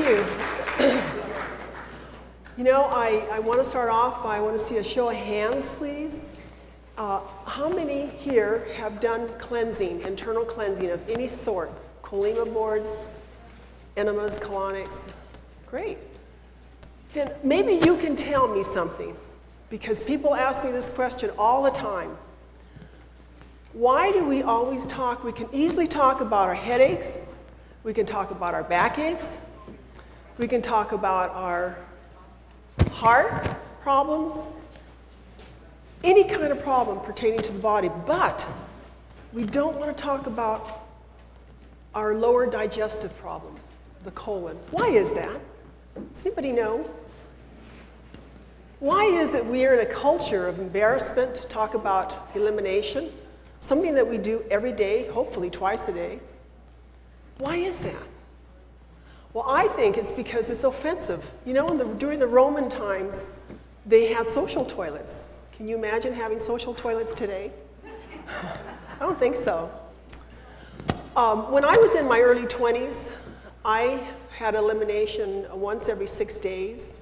you. I want to start off, I want to see a show of hands, please. How many here have done cleansing, internal cleansing of any sort? Colema boards, enemas, colonics? Great. Then maybe you can tell me something, because people ask me this question all the time. Why do we always talk? We can easily talk about our headaches. We can talk about our backaches. We can talk about our heart problems, any kind of problem pertaining to the body, but we don't want to talk about our lower digestive problem, the colon. Why is that? Does anybody know? Why is it we are in a culture of embarrassment to talk about elimination, something that we do every day, hopefully twice a day? Why is that? Well, I think it's because it's offensive. During the Roman times, they had social toilets. Can you imagine having social toilets today? I don't think so. When I was in my early 20s, I had elimination once every 6 days.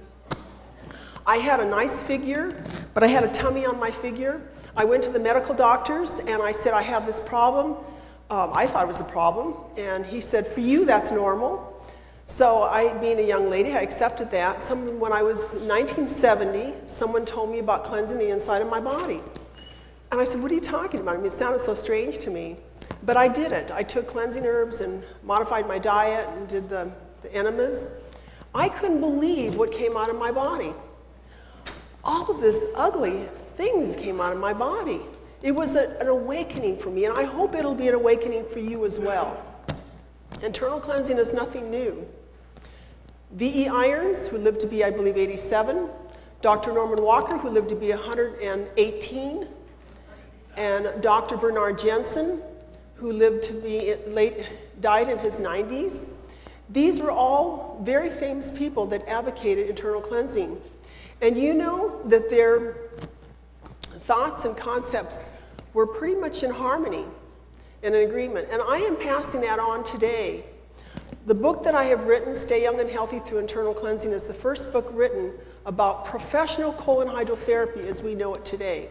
I had a nice figure, but I had a tummy on my figure. I went to the medical doctors and I said, I have this problem. I thought it was a problem. And he said, for you, that's normal. So I, being a young lady, I accepted that. When I was 1970, someone told me about cleansing the inside of my body. And I said, what are you talking about? I mean, it sounded so strange to me. But I did it. I took cleansing herbs and modified my diet and did the enemas. I couldn't believe what came out of my body. All of this ugly things came out of my body. It was an awakening for me, and I hope it'll be an awakening for you as well. Internal cleansing is nothing new. V.E. Irons, who lived to be, I believe, 87, Dr. Norman Walker, who lived to be 118, and Dr. Bernard Jensen, who lived to be died in his 90s. These were all very famous people that advocated internal cleansing. And you know that their thoughts and concepts were pretty much in harmony and in agreement. And I am passing that on today. The book that I have written, Stay Young and Healthy Through Internal Cleansing, is the first book written about professional colon hydrotherapy as we know it today.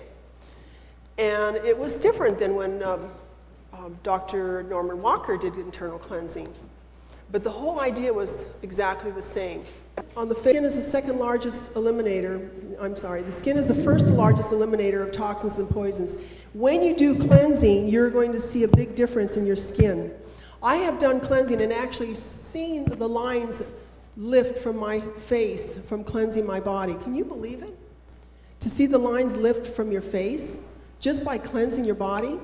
And it was different than when Dr. Norman Walker did internal cleansing. But the whole idea was exactly the same. The skin is the second largest eliminator. The skin is the first largest eliminator of toxins and poisons. When you do cleansing, you're going to see a big difference in your skin. I have done cleansing and actually seen the lines lift from my face from cleansing my body. Can you believe it? To see the lines lift from your face just by cleansing your body?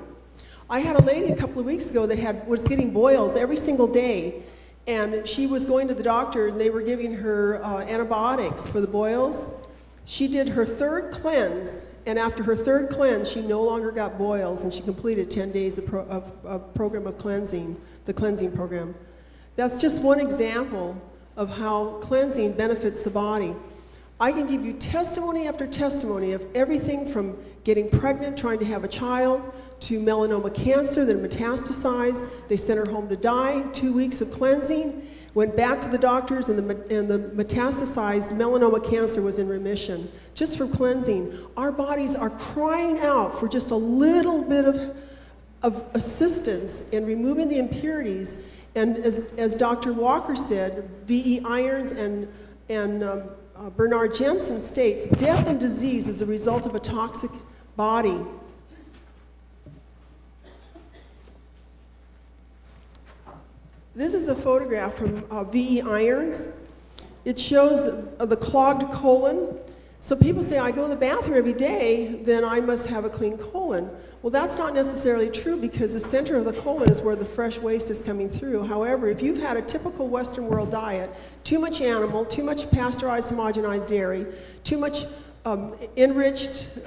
I had a lady a couple of weeks ago that was getting boils every single day. And she was going to the doctor, and they were giving her antibiotics for the boils. She did her third cleanse, and after her third cleanse, she no longer got boils, and she completed 10 days of program of cleansing, the cleansing program. That's just one example of how cleansing benefits the body. I can give you testimony after testimony of everything from getting pregnant, trying to have a child, to melanoma cancer that metastasized. They sent her home to die. 2 weeks of cleansing. Went back to the doctors, and the metastasized melanoma cancer was in remission. Just from cleansing. Our bodies are crying out for just a little bit of assistance in removing the impurities. And as Dr. Walker said, V.E. Irons and Bernard Jensen states, death and disease is a result of a toxic body. This is a photograph from V.E. Irons. It shows the clogged colon. So people say, I go to the bathroom every day, then I must have a clean colon. Well, that's not necessarily true, because the center of the colon is where the fresh waste is coming through. However, if you've had a typical Western world diet, too much animal, too much pasteurized, homogenized dairy, too much enriched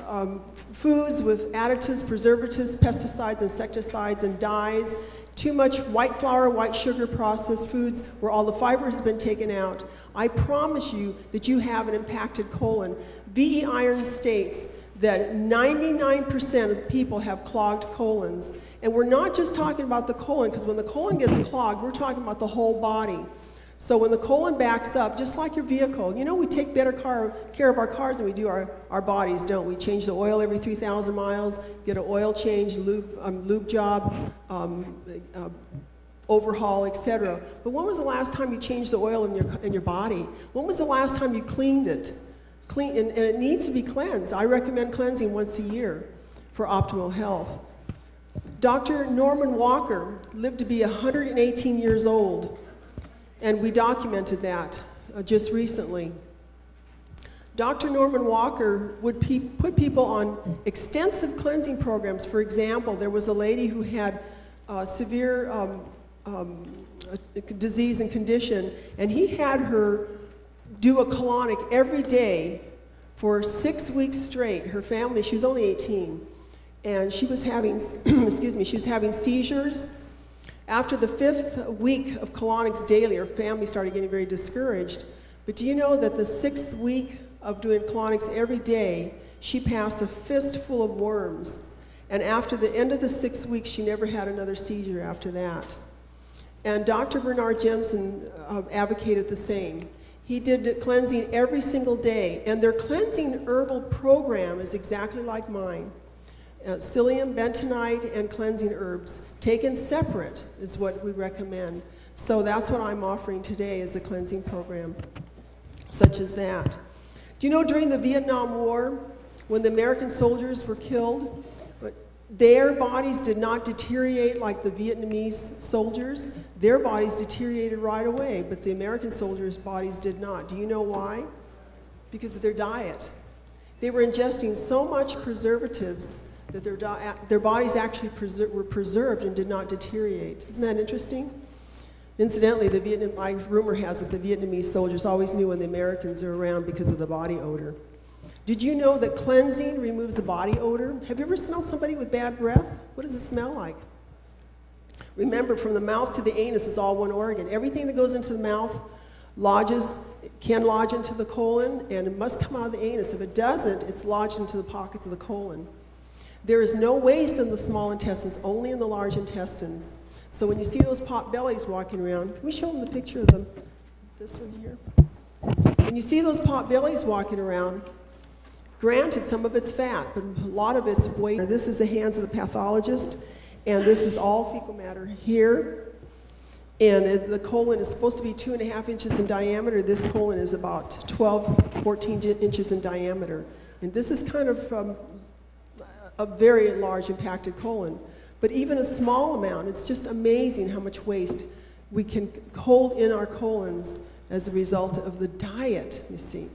foods with additives, preservatives, pesticides, insecticides, and dyes, too much white flour, white sugar processed foods where all the fiber has been taken out, I promise you that you have an impacted colon. V.E. Irons states that 99% of people have clogged colons. And we're not just talking about the colon, because when the colon gets clogged, we're talking about the whole body. So when the colon backs up, just like your vehicle, you know, we take better care of our cars than we do our bodies, don't we? Change the oil every 3,000 miles, get an oil change, lube job, overhaul, etc. But when was the last time you changed the oil in your body? When was the last time you cleaned it? And it needs to be cleansed. I recommend cleansing once a year for optimal health. Dr. Norman Walker lived to be 118 years old, and we documented that just recently. Dr. Norman Walker would put people on extensive cleansing programs. For example, there was a lady who had severe disease and condition, and he had her do a colonic every day for 6 weeks straight. Her family, she was only 18, and she was having, she was having seizures. After the 5th week of colonics daily, her family started getting very discouraged. But do you know that the 6th week of doing colonics every day, she passed a fistful of worms. And after the end of the 6 weeks, she never had another seizure after that. And Dr. Bernard Jensen advocated the same. He did cleansing every single day, and their cleansing herbal program is exactly like mine. Psyllium, bentonite, and cleansing herbs. Taken separate is what we recommend. So that's what I'm offering today as a cleansing program, such as that. Do you know during the Vietnam War, when the American soldiers were killed, their bodies did not deteriorate like the Vietnamese soldiers. Their bodies deteriorated right away, but the American soldiers' bodies did not. Do you know why? Because of their diet. They were ingesting so much preservatives that their bodies actually were preserved and did not deteriorate. Isn't that interesting? Incidentally, my rumor has it the Vietnamese soldiers always knew when the Americans are around because of the body odor. Did you know that cleansing removes the body odor? Have you ever smelled somebody with bad breath? What does it smell like? Remember, from the mouth to the anus is all one organ. Everything that goes into the mouth can lodge into the colon, and it must come out of the anus. If it doesn't, it's lodged into the pockets of the colon. There is no waste in the small intestines, only in the large intestines. So when you see those pot bellies walking around, can we show them the picture of them? This one here. When you see those pot bellies walking around, granted, some of it's fat, but a lot of it's weight. This is the hands of the pathologist, and this is all fecal matter here. And the colon is supposed to be 2.5 inches in diameter. This colon is about 12, 14 inches in diameter. And this is kind of a very large impacted colon. But even a small amount, it's just amazing how much waste we can hold in our colons as a result of the diet, you see.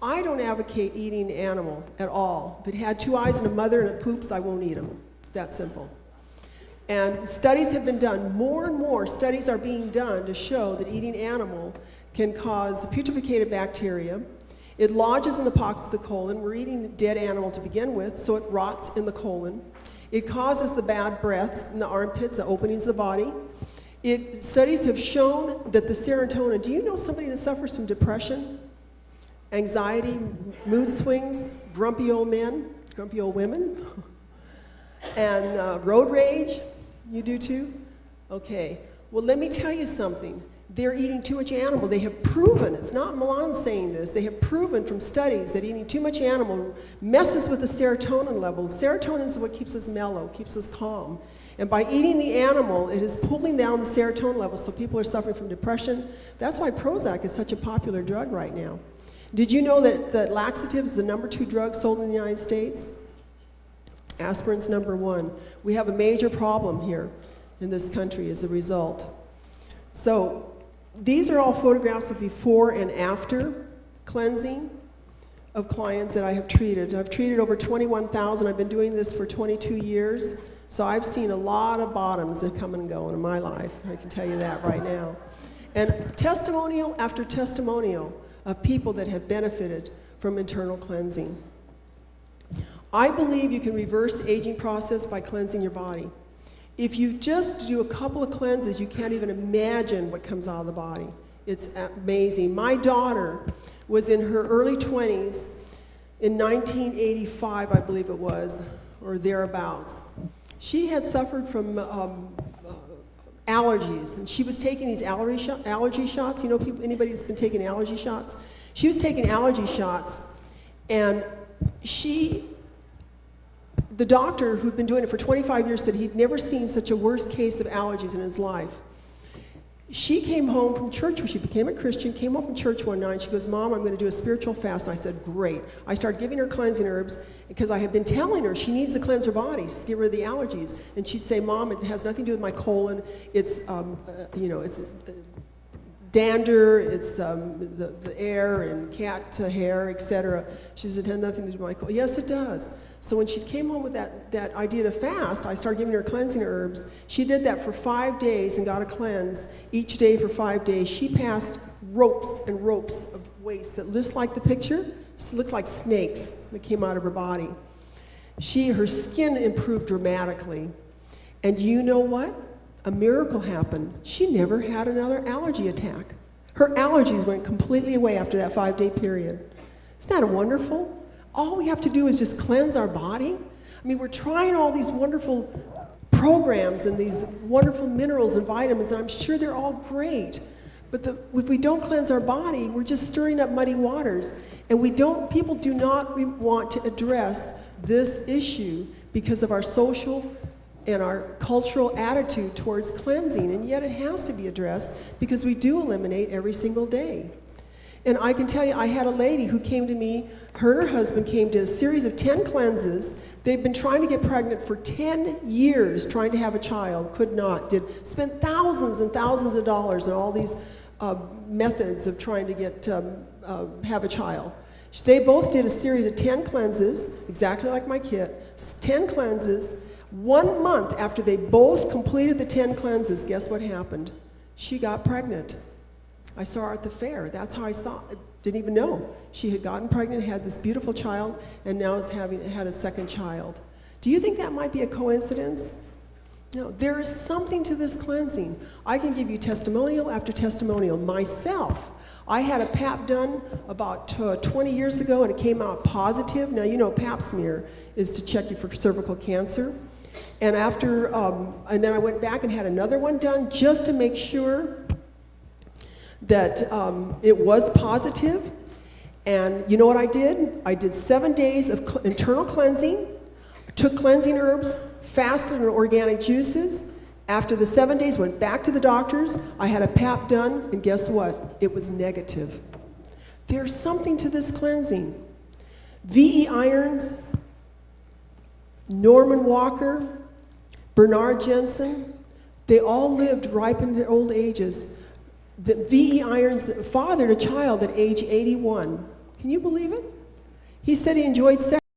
I don't advocate eating animal at all. If it had 2 eyes and a mother and it poops, I won't eat them. It's that simple. And studies have been done. More and more studies are being done to show that eating animal can cause putreficated bacteria. It lodges in the pockets of the colon. We're eating dead animal to begin with, so it rots in the colon. It causes the bad breaths in the armpits, the openings of the body. Studies have shown that the serotonin, do you know somebody that suffers from depression, anxiety, mood swings, grumpy old men, grumpy old women, and road rage? You do too? Okay. Well, let me tell you something. They're eating too much animal. They have proven, it's not Millan saying this, they have proven from studies that eating too much animal messes with the serotonin level. Serotonin is what keeps us mellow, keeps us calm. And by eating the animal, it is pulling down the serotonin level, so people are suffering from depression. That's why Prozac is such a popular drug right now. Did you know that laxative is the #2 drug sold in the United States? Aspirin's #1. We have a major problem here in this country as a result. So these are all photographs of before and after cleansing of clients that I have treated. I've treated over 21,000. I've been doing this for 22 years. So I've seen a lot of bottoms that come and go in my life. I can tell you that right now. And testimonial after testimonial of people that have benefited from internal cleansing. I believe you can reverse the aging process by cleansing your body. If you just do a couple of cleanses, you can't even imagine what comes out of the body. It's amazing. My daughter was in her early 20s in 1985, I believe it was, or thereabouts. She had suffered from allergies, and she was taking these allergy shots. You know, anybody that's been taking allergy shots? She was taking allergy shots, and the doctor who'd been doing it for 25 years said he'd never seen such a worst case of allergies in his life. She came home from church when she became a Christian, came home from church one night, and she goes, "Mom, I'm going to do a spiritual fast." And I said, "Great." I started giving her cleansing herbs because I had been telling her she needs to cleanse her body to get rid of the allergies. And she'd say, "Mom, it has nothing to do with my colon. It's, it's dander, it's the air and cat hair, etc." She said, "It had nothing to do with my colon." Yes, it does. So when she came home with that idea to fast, I started giving her cleansing herbs. She did that for 5 days and got a cleanse each day for 5 days. She passed ropes and ropes of waste that looks like the picture. It looks like snakes that came out of her body. Her skin improved dramatically. And you know what? A miracle happened. She never had another allergy attack. Her allergies went completely away after that 5-day period. Isn't that wonderful? All we have to do is just cleanse our body. I mean, we're trying all these wonderful programs and these wonderful minerals and vitamins, and I'm sure they're all great. But if we don't cleanse our body, we're just stirring up muddy waters. And people do not want to address this issue because of our social and our cultural attitude towards cleansing. And yet it has to be addressed because we do eliminate every single day. And I can tell you, I had a lady who came to me, her and her husband came to a series of 10 cleanses. They've been trying to get pregnant for 10 years, trying to have a child, could not, spent thousands and thousands of dollars on all these methods of trying to have a child. They both did a series of 10 cleanses, exactly like my kit, 10 cleanses. 1 month after they both completed the 10 cleanses, guess what happened? She got pregnant. I saw her at the fair. That's how I saw it. Didn't even know. She had gotten pregnant, had this beautiful child, and now had a second child. Do you think that might be a coincidence? No, there is something to this cleansing. I can give you testimonial after testimonial. Myself, I had a Pap done about 20 years ago, and it came out positive. Now, you know Pap smear is to check you for cervical cancer. And and then I went back and had another one done just to make sure that it was positive. And you know what I did? I did 7 days of internal cleansing, took cleansing herbs, fasted on organic juices. After the 7 days, went back to the doctors. I had a Pap done, and guess what? It was negative. There's something to this cleansing. V.E. Irons, Norman Walker, Bernard Jensen, they all lived ripe in their old ages. The V.E. Irons fathered a child at age 81. Can you believe it? He said he enjoyed sex